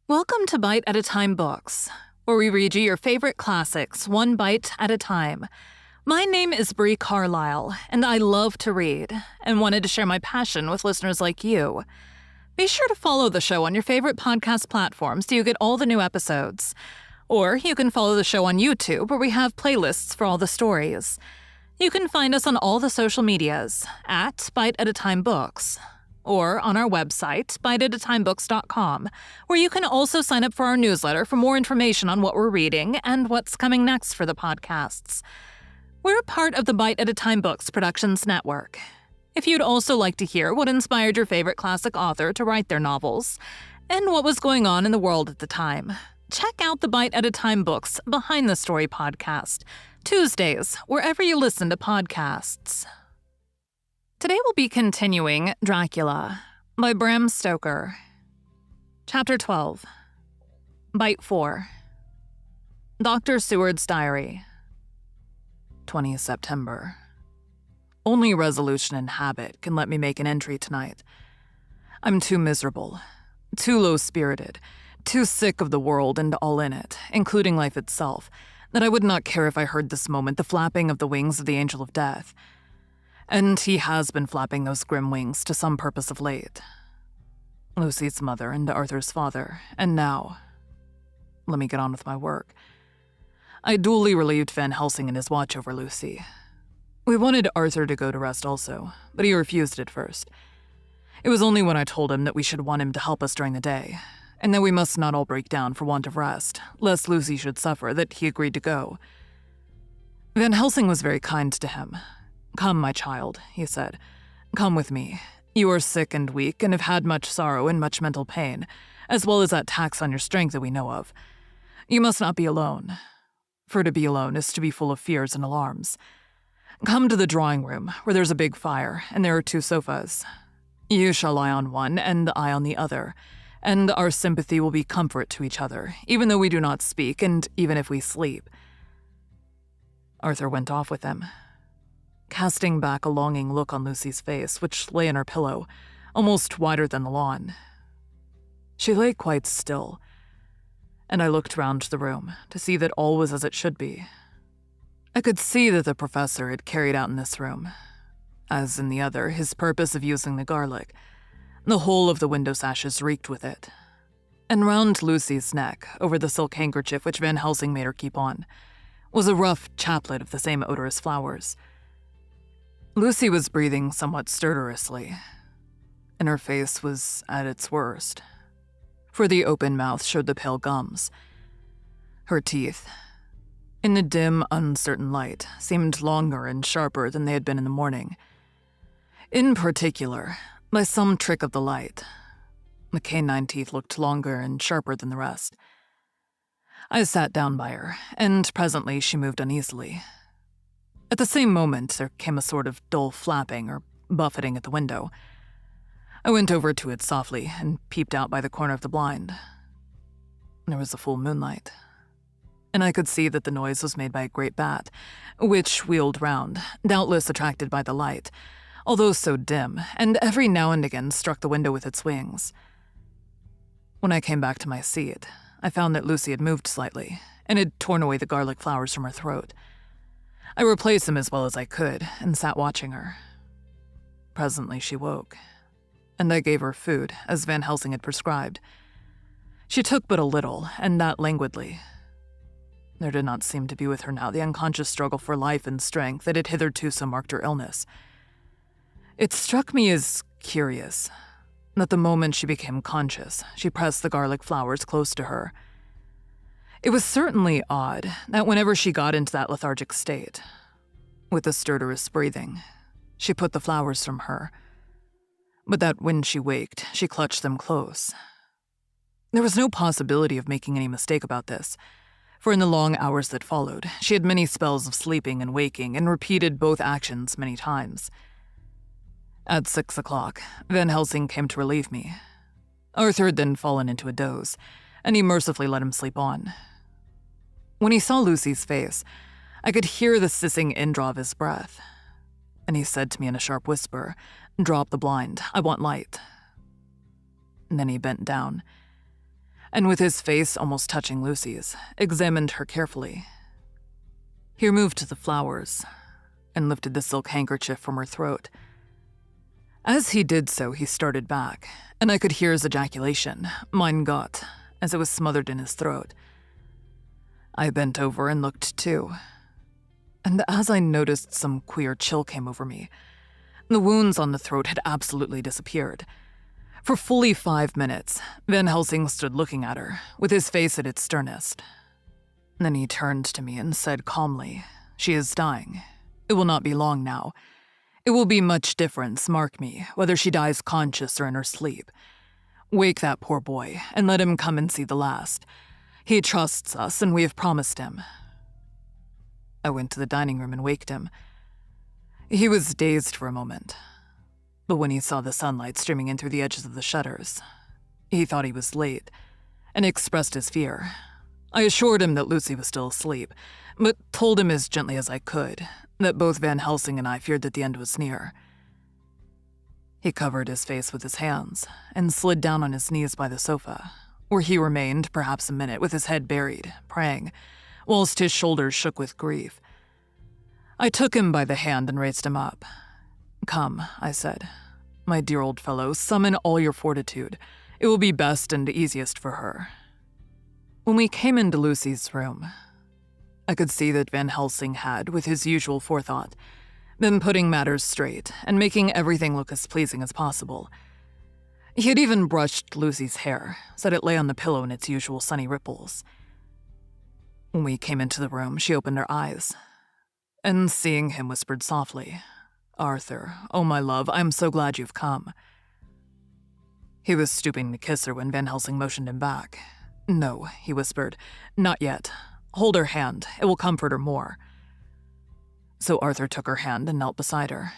Welcome to Bite at a Time Books, where we read you your favorite classics one bite at a time. My name is Bree Carlile, and I love to read, and wanted to share my passion with listeners like you. Be sure to follow the show on your favorite podcast platforms so you get all the new episodes. Or you can follow the show on YouTube, where we have playlists for all the stories. You can find us on all the social medias at Bite at a Time Books, or on our website, biteatatimebooks.com, where you can also sign up for our newsletter for more information on what we're reading and what's coming next for the podcasts. We're part of the Bite at a Time Books Productions Network. If you'd also like to hear what inspired your favorite classic author to write their novels, and what was going on in the world at the time, check out the Bite at a Time Books Behind the Story podcast, Tuesdays, wherever you listen to podcasts. Today we'll be continuing Dracula by Bram Stoker. Chapter 12. Bite 4. Dr. Seward's Diary. 20th September. Only resolution and habit can let me make an entry tonight. I'm too miserable, too low-spirited, too sick of the world and all in it, including life itself, that I would not care if I heard this moment the flapping of the wings of the Angel of Death. And he has been flapping those grim wings to some purpose of late. Lucy's mother and Arthur's father, and now... Let me get on with my work. I duly relieved Van Helsing in his watch over Lucy. We wanted Arthur to go to rest also, but he refused at first. It was only when I told him that we should want him to help us during the day, and that we must not all break down for want of rest, lest Lucy should suffer, that he agreed to go. Van Helsing was very kind to him. "Come, my child," he said. "Come with me. You are sick and weak, and have had much sorrow and much mental pain, as well as that tax on your strength that we know of. You must not be alone, for to be alone is to be full of fears and alarms. Come to the drawing room, where there's a big fire, and there are 2 sofas. You shall lie on one, and I on the other, and our sympathy will be comfort to each other, even though we do not speak, and even if we sleep." Arthur went off with them, casting back a longing look on Lucy's face, which lay in her pillow, almost wider than the lawn. She lay quite still, and I looked round the room to see that all was as it should be. I could see that the professor had carried out in this room, as in the other, his purpose of using the garlic. The whole of the window sashes reeked with it, and round Lucy's neck, over the silk handkerchief which Van Helsing made her keep on, was a rough chaplet of the same odorous flowers. Lucy was breathing somewhat stertorously, and her face was at its worst, for the open mouth showed the pale gums. Her teeth, in the dim, uncertain light, seemed longer and sharper than they had been in the morning. In particular, by some trick of the light, the canine teeth looked longer and sharper than the rest. I sat down by her, and presently she moved uneasily. At the same moment, there came a sort of dull flapping or buffeting at the window. I went over to it softly and peeped out by the corner of the blind. There was a full moonlight, and I could see that the noise was made by a great bat, which wheeled round, doubtless attracted by the light, although so dim, and every now and again struck the window with its wings. When I came back to my seat, I found that Lucy had moved slightly, and had torn away the garlic flowers from her throat. I replaced them as well as I could, and sat watching her. Presently she woke, and I gave her food, as Van Helsing had prescribed. She took but a little, and that languidly. There did not seem to be with her now the unconscious struggle for life and strength that had hitherto so marked her illness. It struck me as curious that the moment she became conscious, she pressed the garlic flowers close to her. It was certainly odd that whenever she got into that lethargic state, with the stertorous breathing, she put the flowers from her, but that when she waked, she clutched them close. There was no possibility of making any mistake about this, for in the long hours that followed, she had many spells of sleeping and waking, and repeated both actions many times. At 6 o'clock, Van Helsing came to relieve me. Arthur had then fallen into a doze, and he mercifully let him sleep on. When he saw Lucy's face, I could hear the hissing indraw of his breath, and he said to me in a sharp whisper, "Drop the blind, I want light." And then he bent down. and with his face almost touching Lucy's, examined her carefully. He moved to the flowers and lifted the silk handkerchief from her throat. As he did so, he started back, and I could hear his ejaculation, mein Gott, as it was smothered in his throat. I bent over and looked too, and as I noticed, some queer chill came over me. The wounds on the throat had absolutely disappeared. For fully 5 minutes, Van Helsing stood looking at her, with his face at its sternest. Then he turned to me and said calmly, "She is dying. It will not be long now. It will be much difference, mark me, whether she dies conscious or in her sleep. Wake that poor boy, and let him come and see the last. He trusts us, and we have promised him." I went to the dining room and waked him. He was dazed for a moment, but when he saw the sunlight streaming in through the edges of the shutters, he thought he was late, and expressed his fear. I assured him that Lucy was still asleep, but told him as gently as I could that both Van Helsing and I feared that the end was near. He covered his face with his hands and slid down on his knees by the sofa, where he remained perhaps a minute with his head buried, praying, whilst his shoulders shook with grief. I took him by the hand and raised him up. "Come," I said. "My dear old fellow, summon all your fortitude. It will be best and easiest for her." When we came into Lucy's room, I could see that Van Helsing had, with his usual forethought, been putting matters straight and making everything look as pleasing as possible. He had even brushed Lucy's hair, so that it lay on the pillow in its usual sunny ripples. When we came into the room, she opened her eyes, and seeing him whispered softly, "Arthur, oh my love, I am so glad you've come." He was stooping to kiss her when Van Helsing motioned him back. "No," he whispered, "not yet. Hold her hand, it will comfort her more." So Arthur took her hand and knelt beside her,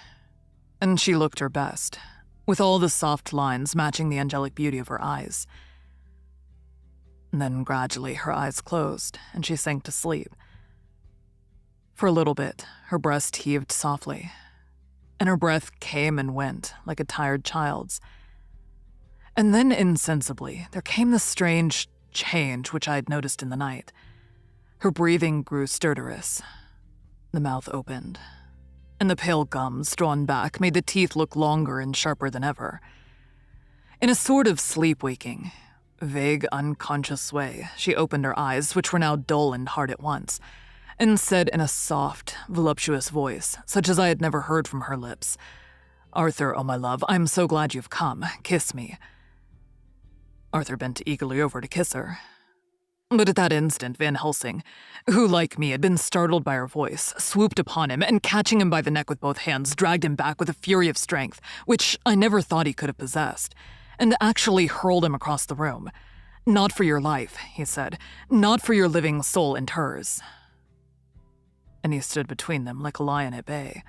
and she looked her best, with all the soft lines matching the angelic beauty of her eyes. And then gradually her eyes closed, and she sank to sleep. For a little bit, her breast heaved softly, and her breath came and went like a tired child's. And then insensibly, there came the strange change which I had noticed in the night. Her breathing grew stertorous. The mouth opened, and the pale gums, drawn back, made the teeth look longer and sharper than ever. In a sort of sleep-waking, vague, unconscious way, she opened her eyes, which were now dull and hard at once, and said in a soft, voluptuous voice, such as I had never heard from her lips, "Arthur, oh my love, I'm so glad you've come. Kiss me." Arthur bent eagerly over to kiss her. But at that instant, Van Helsing, who, like me, had been startled by her voice, swooped upon him and, catching him by the neck with both hands, dragged him back with a fury of strength, which I never thought he could have possessed, and actually hurled him across the room. "Not for your life," he said, "not for your living soul and hers." And he stood between them like a lion at bay.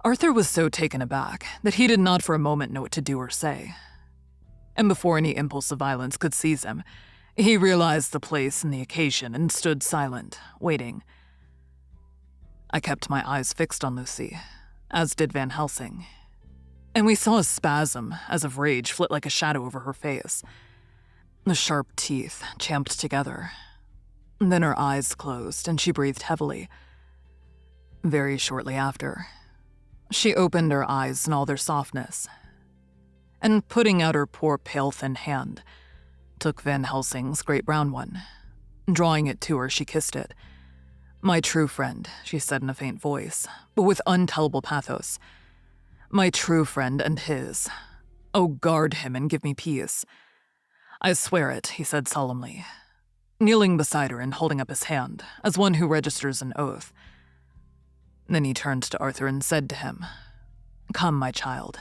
Arthur was so taken aback that he did not for a moment know what to do or say. And before any impulse of violence could seize him, he realized the place and the occasion and stood silent, waiting. I kept my eyes fixed on Lucy, as did Van Helsing, and we saw a spasm, as of rage, flit like a shadow over her face. The sharp teeth champed together. Then her eyes closed, and she breathed heavily. Very shortly after, she opened her eyes in all their softness, and putting out her poor pale thin hand, took Van Helsing's great brown one. Drawing it to her, she kissed it. "My true friend," she said in a faint voice, but with untellable pathos. "My true friend and his. Oh, guard him and give me peace." "I swear it," he said solemnly, kneeling beside her and holding up his hand, as one who registers an oath. Then he turned to Arthur and said to him, "Come, my child.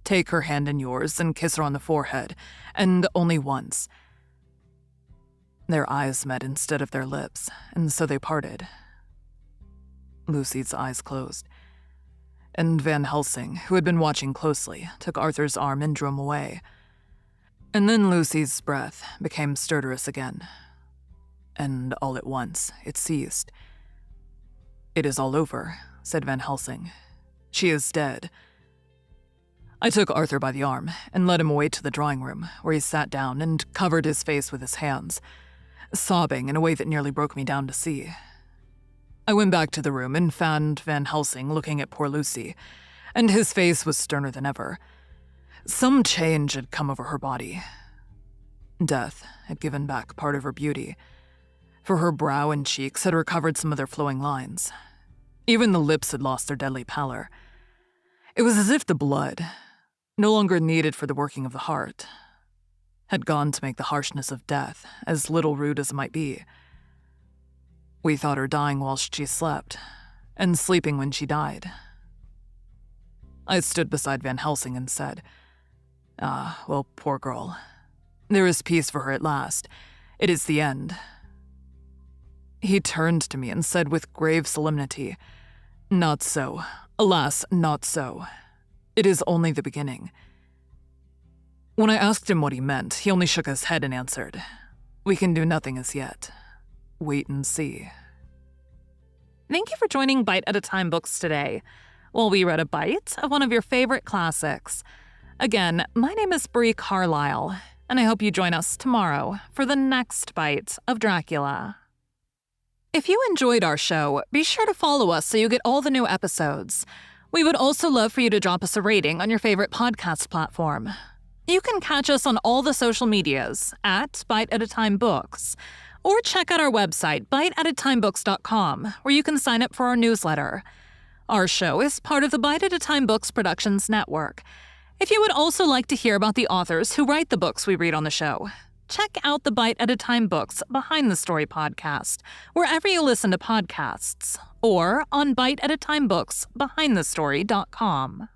Take her hand in yours and kiss her on the forehead, and only once." Their eyes met instead of their lips, and so they parted. Lucy's eyes closed, and Van Helsing, who had been watching closely, took Arthur's arm and drew him away. And then Lucy's breath became stertorous again, and all at once it ceased. "It is all over," said Van Helsing. "She is dead." I took Arthur by the arm and led him away to the drawing room, where he sat down and covered his face with his hands, sobbing in a way that nearly broke me down to see. I went back to the room and found Van Helsing looking at poor Lucy, and his face was sterner than ever. Some change had come over her body. Death had given back part of her beauty, for her brow and cheeks had recovered some of their flowing lines. Even the lips had lost their deadly pallor. It was as if the blood, no longer needed for the working of the heart, had gone to make the harshness of death as little rude as it might be. We thought her dying whilst she slept, and sleeping when she died. I stood beside Van Helsing and said, well, poor girl. There is peace for her at last. It is the end." He turned to me and said with grave solemnity, "Not so. Alas, not so. It is only the beginning." When I asked him what he meant, he only shook his head and answered, "We can do nothing as yet. Wait and see." Thank you for joining Bite at a Time Books today, while we read a bite of one of your favorite classics. Again, my name is Bree Carlile, and I hope you join us tomorrow for the next bite of Dracula. If you enjoyed our show, be sure to follow us so you get all the new episodes. We would also love for you to drop us a rating on your favorite podcast platform. You can catch us on all the social medias at Bite at a Time Books, or check out our website, biteatatimebooks.com, where you can sign up for our newsletter. Our show is part of the Bite at a Time Books Productions Network. If you would also like to hear about the authors who write the books we read on the show, check out the Bite at a Time Books Behind the Story podcast, wherever you listen to podcasts, or on biteatatimebooksbehindthestory.com.